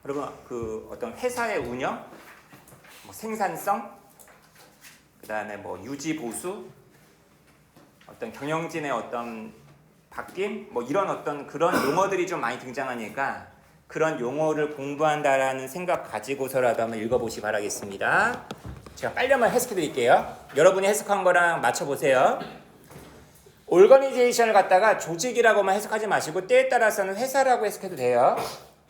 여러분 그 어떤 회사의 운영, 뭐 생산성, 그다음에 뭐 유지 보수, 어떤 경영진의 어떤 바뀜, 뭐 이런 어떤 그런 용어들이 좀 많이 등장하니까 그런 용어를 공부한다라는 생각 가지고서라도 한번 읽어보시 바라겠습니다. 제가 빨리 한번 해석해 드릴게요. 여러분이 해석한 거랑 맞춰보세요. 오르거니제이션을 갖다가 조직이라고만 해석하지 마시고 때에 따라서는 회사라고 해석해도 돼요.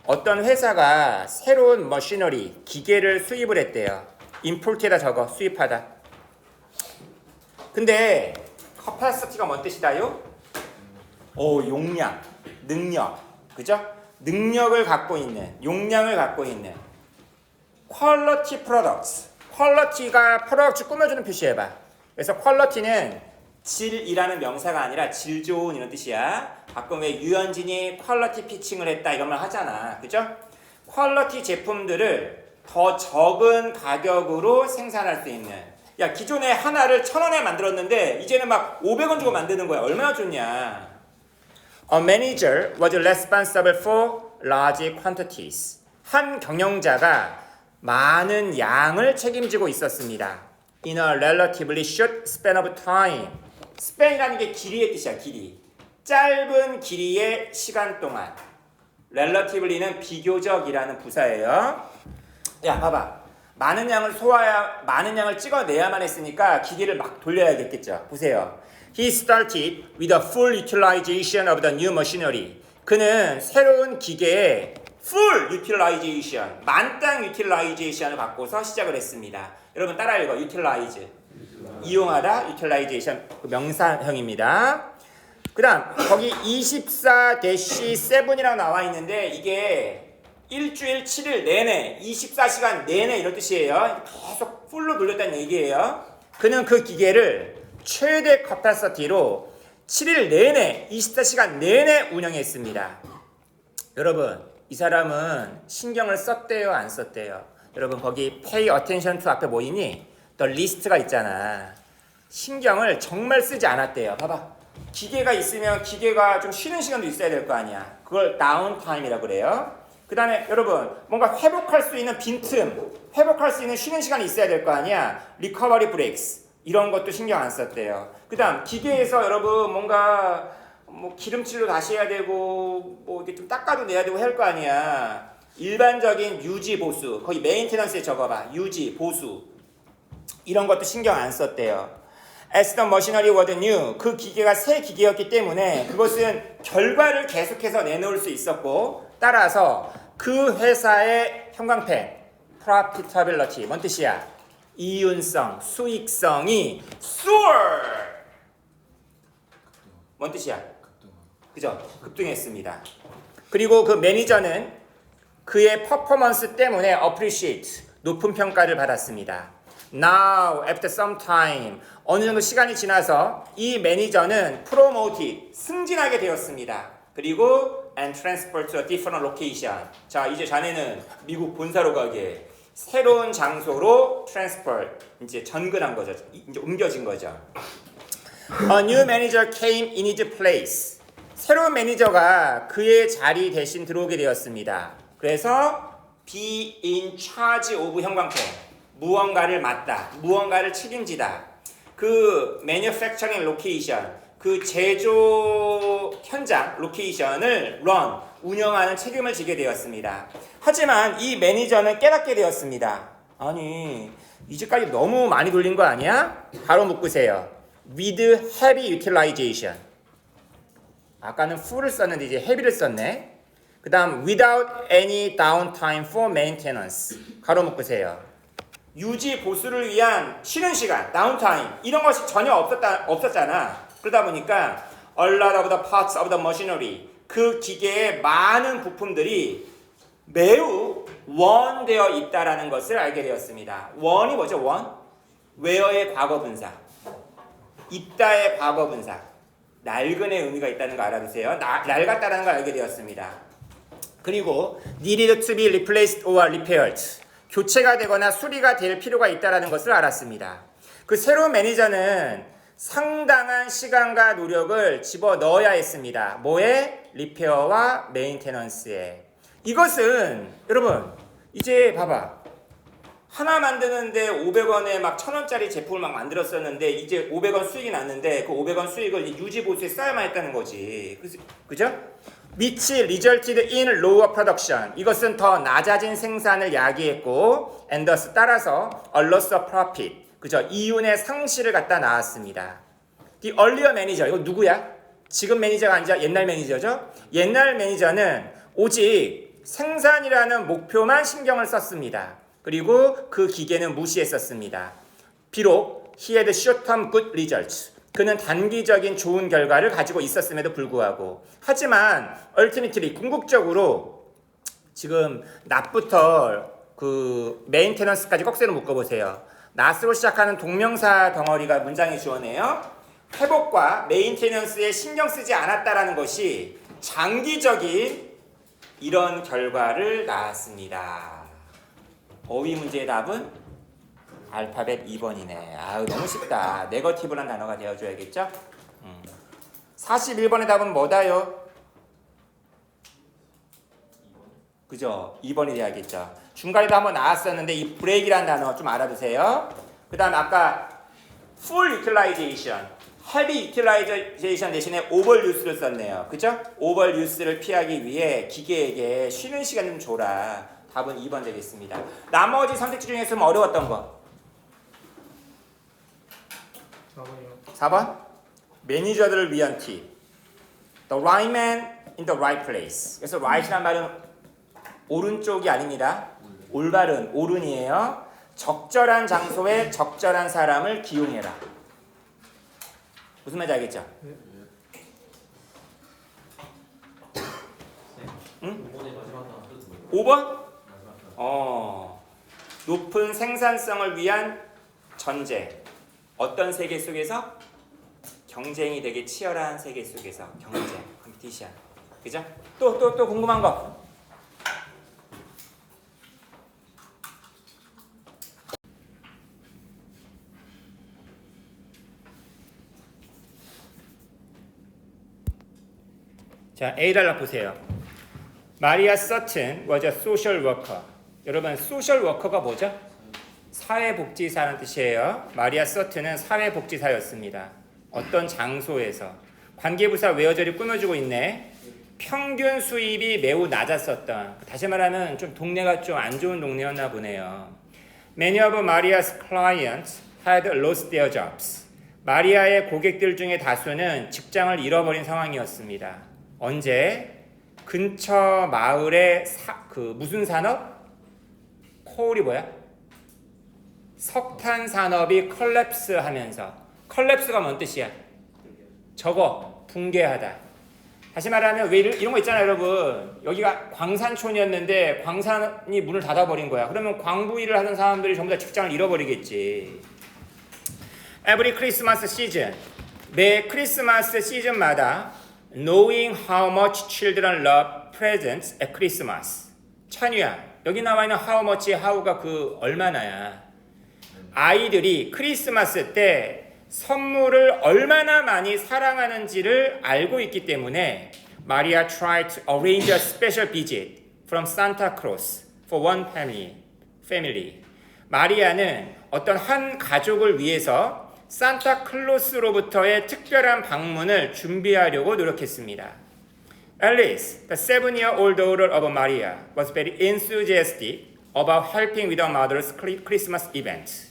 어떤 회사가 새로운 머시너리, 기계를 수입을 했대요. 임포트에다 적어, 수입하다. 근데 capacity가 뭔 뜻이다요? 용량, 능력, 그죠? 능력을 갖고 있는, 용량을 갖고 있는 quality products. quality가 프로덕트 꾸며주는 표시해봐. 그래서 quality는 질이라는 명사가 아니라 질 좋은 이런 뜻이야. 가끔 왜 유현진이 퀄리티 피칭을 했다 이런 말 하잖아. 그죠? 퀄리티 제품들을 더 적은 가격으로 생산할 수 있는. 야, 기존에 하나를 1,000원에 만들었는데 이제는 막 500원 주고 만드는 거야. 얼마나 좋냐. A manager was responsible for large quantities. 한 경영자가 많은 양을 책임지고 있었습니다. In a relatively short span of time. span이라는 게 길이의 뜻이야. 길이. 짧은 길이의 시간 동안. relativelly는 비교적이라는 부사예요. 야, 봐봐. 많은 양을 많은 양을 찍어내야만 했으니까 기계를 막 돌려야겠죠. 보세요. He started with a full utilization of the new machinery. 그는 새로운 기계의 full utilization, 만땅 utilization을 바꿔서 시작을 했습니다. 여러분 따라 읽어. utilize. 이용하다, utilization. 그 명사형입니다. 그 다음 거기 24-7이라고 나와 있는데 이게 일주일 7일 내내 24시간 내내 이런 뜻이에요. 계속 풀로 돌렸다는 얘기예요. 그는 그 기계를 최대 캐파시티로 7일 내내 24시간 내내 운영했습니다. 여러분 이 사람은 신경을 썼대요 안 썼대요? 여러분 거기 pay attention to 앞에 뭐 있니? The list가 있잖아. 신경을 정말 쓰지 않았대요. 봐봐. 기계가 있으면 기계가 좀 쉬는 시간도 있어야 될 거 아니야. 그걸 다운타임이라고 그래요. 그 다음에 여러분 뭔가 회복할 수 있는 빈틈, 회복할 수 있는 쉬는 시간이 있어야 될 거 아니야. 리커버리 브레이크스 이런 것도 신경 안 썼대요. 그 다음 기계에서 여러분 뭔가 뭐 기름칠로 다시 해야 되고 뭐 이렇게 좀 닦아도 내야 되고 할 거 아니야. 일반적인 유지 보수, 거기 메인테넌스에 적어봐. 유지 보수 이런 것도 신경 안 썼대요. As the machinery was new, 그 기계가 새 기계였기 때문에 그것은 결과를 계속해서 내놓을 수 있었고 따라서 그 회사의 형광펜 profitability 뭔 뜻이야? 이윤성, 수익성이 soar 뭔 뜻이야? 그죠? 급등했습니다. 그리고 그 매니저는 그의 퍼포먼스 때문에 appreciate 높은 평가를 받았습니다. Now, after some time, 어느 정도 시간이 지나서 이 매니저는 promoted, 승진하게 되었습니다. 그리고 and transferred to a different location. 자, 이제 자네는 미국 본사로 가게 새로운 장소로 transfer, 이제 전근한 거죠. 이제 옮겨진 거죠. A new manager came in his place. 새로운 매니저가 그의 자리 대신 들어오게 되었습니다. 그래서 be in charge of 형광펜. 무언가를 맡다, 무언가를 책임지다. 그 manufacturing location, 그 제조 현장 location을 run, 운영하는 책임을 지게 되었습니다. 하지만 이 매니저는 깨닫게 되었습니다. 아니, 이제까지 너무 많이 돌린 거 아니야? 바로 묶으세요. With heavy utilization. 아까는 full을 썼는데 이제 heavy를 썼네. 그 다음 without any downtime for maintenance. 가로 묶으세요. 유지 보수를 위한 쉬는 시간, 다운타임 이런 것이 전혀 없었잖아. 그러다 보니까 a lot of the parts of the machinery 그 기계의 많은 부품들이 매우 원되어 있다라는 것을 알게 되었습니다. 원이 뭐죠? 원? where의 과거 분사, 있다의 과거 분사, 낡은의 의미가 있다는 거 알아두세요. 낡았다라는 걸 알게 되었습니다. 그리고 needed to be replaced or repaired. 교체가 되거나 수리가 될 필요가 있다는 것을 알았습니다. 그 새로운 매니저는 상당한 시간과 노력을 집어넣어야 했습니다. 뭐에? 리페어와 메인테넌스에. 이것은 여러분 이제 봐봐. 하나 만드는데 500원에 막 1000원짜리 제품을 막 만들었었는데 이제 500원 수익이 났는데 그 500원 수익을 유지 보수에 써야만 했다는 거지. 그죠? which resulted in lower production. 이것은 더 낮아진 생산을 야기했고 and thus 따라서 a loss of profit. 그죠? 이윤의 상실을 갖다 낳았습니다. The earlier manager. 이거 누구야? 지금 매니저가 아니라 옛날 매니저죠? 옛날 매니저는 오직 생산이라는 목표만 신경을 썼습니다. 그리고 그 기계는 무시했었습니다. 비록 he had short-term good results. 그는 단기적인 좋은 결과를 가지고 있었음에도 불구하고 하지만 ultimately 궁극적으로 지금 낫부터 그 메인테넌스까지 꺽쇠로 묶어보세요. 낫으로 시작하는 동명사 덩어리가 문장에 주어내요. 회복과 메인테넌스에 신경 쓰지 않았다라는 것이 장기적인 이런 결과를 낳았습니다. 어휘 문제의 답은 알파벳 2번이네. 아유 너무 쉽다. 네거티브란 단어가 되어줘야겠죠? 41번의 답은 뭐다요? 그죠? 2번이 돼야겠죠. 중간에도 한번 나왔었는데 이 브레이크라는 단어 좀 알아두세요. 그 다음 아까 full utilization, heavy utilization 대신에 overuse를 썼네요. 그죠? overuse를 피하기 위해 기계에게 쉬는 시간 좀 줘라. 답은 2번 되겠습니다. 나머지 선택지 중에서 좀 어려웠던 거. 4번? 매니저들을 위한 팁. The right man in the right place. 그래서 right이란 말은 오른쪽이 아닙니다. 올바른, 옳은이에요. 적절한 장소에 적절한 사람을 기용해라. 무슨 말인지 알겠죠? 응? 5번? 높은 생산성을 위한 전제. 어떤 세계 속에서? 경쟁이 되게 치열한 세계 속에서 경쟁, 컴피티션. 그죠? 또 궁금한 거. 자, A단락 보세요. 마리아 서튼 was a social worker. 여러분, 소셜 워커가 뭐죠? 사회복지사라는 뜻이에요. 마리아 서튼은 사회복지사였습니다. 어떤 장소에서 관계부사 외어절이 꾸며주고 있네. 평균 수입이 매우 낮았었던, 다시 말하면 좀 동네가 좀 안 좋은 동네였나 보네요. Many of Maria's clients had lost their jobs. 마리아의 고객들 중에 다수는 직장을 잃어버린 상황이었습니다. 언제? 근처 마을의 무슨 산업? 코울이 뭐야? 석탄 산업이 컬랩스 하면서, 컬랩스가 뭔 뜻이야? 저거 붕괴하다. 다시 말하면 왜 이런 거 있잖아요, 여러분. 여기가 광산촌이었는데 광산이 문을 닫아버린 거야. 그러면 광부 일을 하는 사람들이 전부 다 직장을 잃어버리겠지. Every Christmas season, 매 크리스마스 시즌마다 knowing how much children love presents at Christmas. 찬유야, 여기 나와 있는 how much, how가 그 얼마나야. 아이들이 크리스마스 때 선물을 얼마나 많이 사랑하는지를 알고 있기 때문에 Maria tried to arrange a special visit from Santa Claus for one family. 마리아는 어떤 한 가족을 위해서 산타클로스로부터의 특별한 방문을 준비하려고 노력했습니다. Alice, the 7-year-old daughter of Maria, was very enthusiastic about helping with her mother's Christmas event.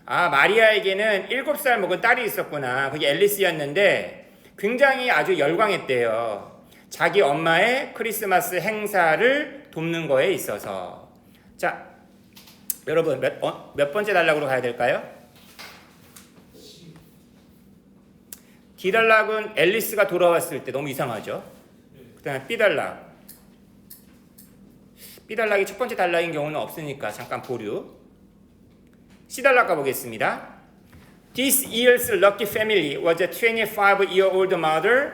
마리아에게는 7살 먹은 딸이 있었구나. 그게 앨리스였는데 굉장히 아주 열광했대요. 자기 엄마의 크리스마스 행사를 돕는 거에 있어서. 자, 여러분 몇 번째 단락으로 가야 될까요? D단락은 앨리스가 돌아왔을 때 너무 이상하죠. 그 다음에 B단락. B단락이 첫 번째 단락인 경우는 없으니까 잠깐 보류. C단락 가보겠습니다. This year's lucky family was a 25-year-old mother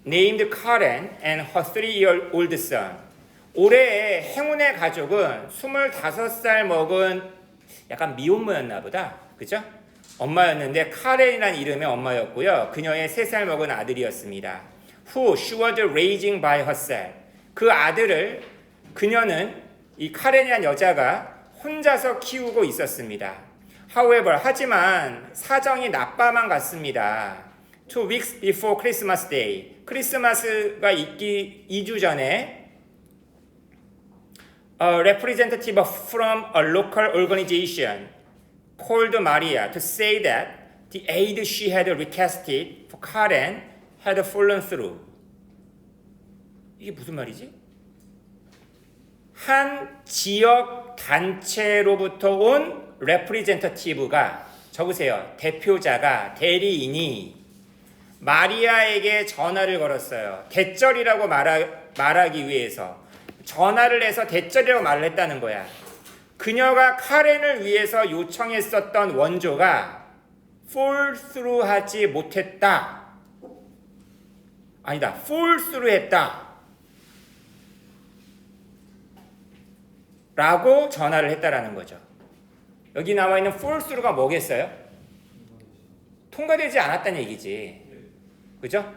named Karen and her 3-year-old son. 올해의 행운의 가족은 25살 먹은 약간 미혼모였나 보다. 그죠? 엄마였는데 카렌이라는 이름의 엄마였고요. 그녀의 3살 먹은 아들이었습니다. Who she was raising by herself. 그 아들을 그녀는 이 카렌이라는 여자가 혼자서 키우고 있었습니다. However, 하지만 사정이 나빠만 갔습니다. 2 weeks before Christmas Day, 크리스마스가 있기 2주 전에 a representative from a local organization called Maria to say that the aid she had requested for Karen had fallen through. 이게 무슨 말이지? 한 지역 단체로부터 온 representative가, 적으세요. 대표자가, 대리인이 마리아에게 전화를 걸었어요. 대절이라고 말하기 위해서. 전화를 해서 대절이라고 말을 했다는 거야. 그녀가 카렌을 위해서 요청했었던 원조가 fall through 하지 못했다. 아니다. fall through 했다. 라고 전화를 했다라는 거죠. 여기 나와 있는 fall through가 뭐겠어요? 통과되지 않았다는 얘기지. 그죠?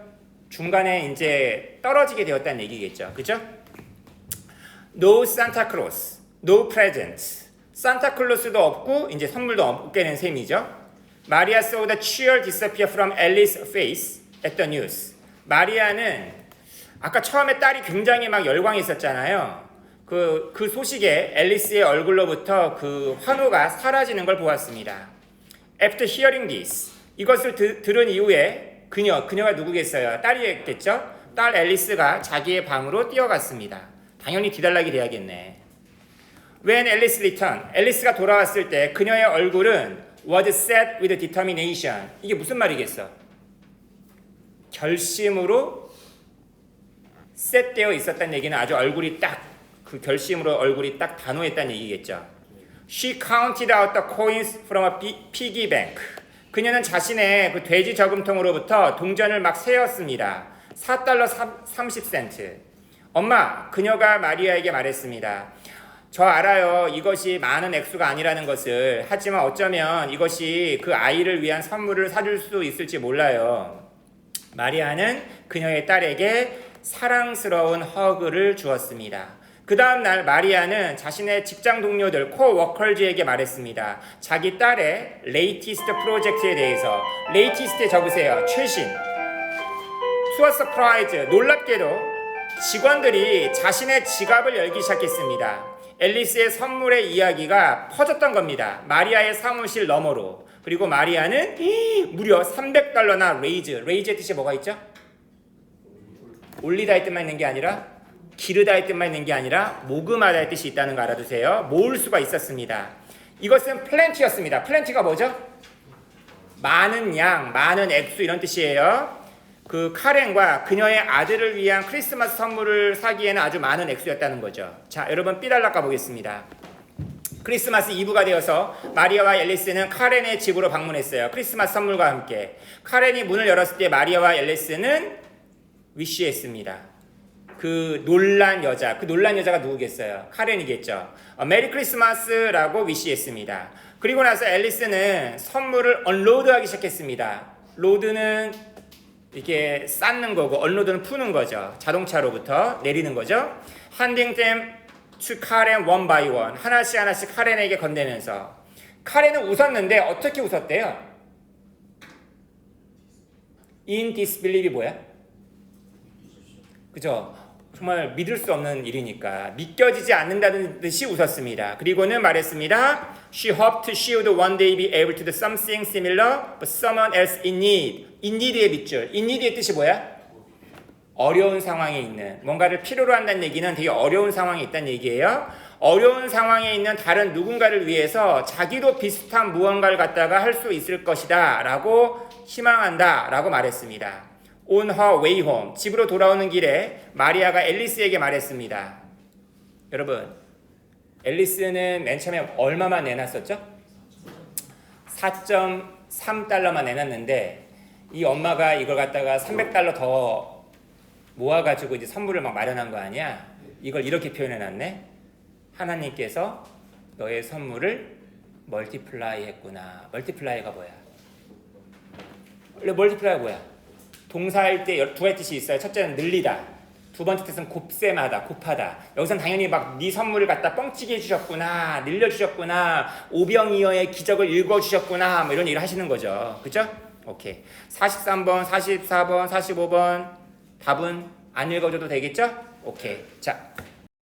중간에 이제 떨어지게 되었다는 얘기겠죠. 그죠? No Santa Claus, no presents. 산타클로스도 없고 이제 선물도 없게 된 셈이죠. Maria saw the cheer disappear from Alice's face at the news. 마리아는 아까 처음에 딸이 굉장히 막 열광했었잖아요. 그 소식에 앨리스의 얼굴로부터 그 환호가 사라지는 걸 보았습니다. After hearing this, 이것을 들은 이후에 그녀가 누구겠어요? 딸이겠죠? 딸 앨리스가 자기의 방으로 뛰어갔습니다. 당연히 뒤달라기 돼야겠네. When Alice returned, 앨리스가 돌아왔을 때 그녀의 얼굴은 was set with determination. 이게 무슨 말이겠어? 결심으로 셋되어 있었다는 얘기는 아주 얼굴이 딱 그 결심으로 얼굴이 딱 단호했다는 얘기겠죠. She counted out the coins from a piggy bank. 그녀는 자신의 그 돼지 저금통으로부터 동전을 막 세었습니다. 4달러 30센트. 엄마, 그녀가 마리아에게 말했습니다. 저 알아요. 이것이 많은 액수가 아니라는 것을. 하지만 어쩌면 이것이 그 아이를 위한 선물을 사줄 수 있을지 몰라요. 마리아는 그녀의 딸에게 사랑스러운 허그를 주었습니다. 그 다음 날 마리아는 자신의 직장 동료들 코워커즈에게 말했습니다. 자기 딸의 레이티스트 프로젝트에 대해서. 레이티스트에 적으세요. 최신. To a surprise, 놀랍게도 직원들이 자신의 지갑을 열기 시작했습니다. 앨리스의 선물의 이야기가 퍼졌던 겁니다. 마리아의 사무실 너머로. 그리고 마리아는 무려 $300나 레이즈의 뜻이 뭐가 있죠? 올리다 할 뜻만 있는 게 아니라 기르다 할 뜻만 있는 게 아니라 모금하다 할 뜻이 있다는 거 알아두세요. 모을 수가 있었습니다. 이것은 플랜티였습니다. 플랜티가 뭐죠? 많은 양, 많은 액수 이런 뜻이에요. 그 카렌과 그녀의 아들을 위한 크리스마스 선물을 사기에는 아주 많은 액수였다는 거죠. 자, 여러분 삐달라 까보겠습니다. 크리스마스 이브가 되어서 마리아와 앨리스는 카렌의 집으로 방문했어요. 크리스마스 선물과 함께. 카렌이 문을 열었을 때 마리아와 앨리스는 위시했습니다. 그 놀란 여자가 누구겠어요? 카렌이겠죠. 메리 크리스마스라고 위시했습니다. 그리고 나서 앨리스는 선물을 언로드하기 시작했습니다. 로드는 이렇게 쌓는 거고 언로드는 푸는 거죠. 자동차로부터 내리는 거죠. Handing them to Karen one by one. 하나씩 카렌에게 건네면서. 카렌은 웃었는데 어떻게 웃었대요? In disbelief이 뭐야? 그죠? 정말 믿을 수 없는 일이니까 믿겨지지 않는다는 듯이 웃었습니다. 그리고는 말했습니다. She hoped she would one day be able to do something similar, but someone else in need. In need의 밑줄. In need의 뜻이 뭐야? 어려운 상황에 있는, 뭔가를 필요로 한다는 얘기는 되게 어려운 상황에 있다는 얘기예요. 어려운 상황에 있는 다른 누군가를 위해서 자기도 비슷한 무언가를 갖다가 할 수 있을 것이다 라고 희망한다 라고 말했습니다. On her way home, 집으로 돌아오는 길에 마리아가 앨리스에게 말했습니다. 여러분, 앨리스는 맨 처음에 얼마만 내놨었죠? 4.3달러만 내놨는데 이 엄마가 이걸 갖다가 $300 더 모아가지고 이제 선물을 막 마련한 거 아니야? 이걸 이렇게 표현해놨네. 하나님께서 너의 선물을 멀티플라이 했구나. 멀티플라이가 뭐야? 원래 멀티플라이가 뭐야? 동사일 때 두 가지 뜻이 있어요. 첫째는 늘리다. 두 두 번째 뜻은 곱셈하다, 곱하다. 여기선 당연히 막 네 선물을 갖다 뻥치게 해주셨구나, 늘려주셨구나, 오병이어의 기적을 읽어주셨구나, 뭐 이런 얘기를 하시는 거죠. 그죠? 오케이. 43번, 44번, 45번 답은 안 읽어줘도 되겠죠? 오케이. 자.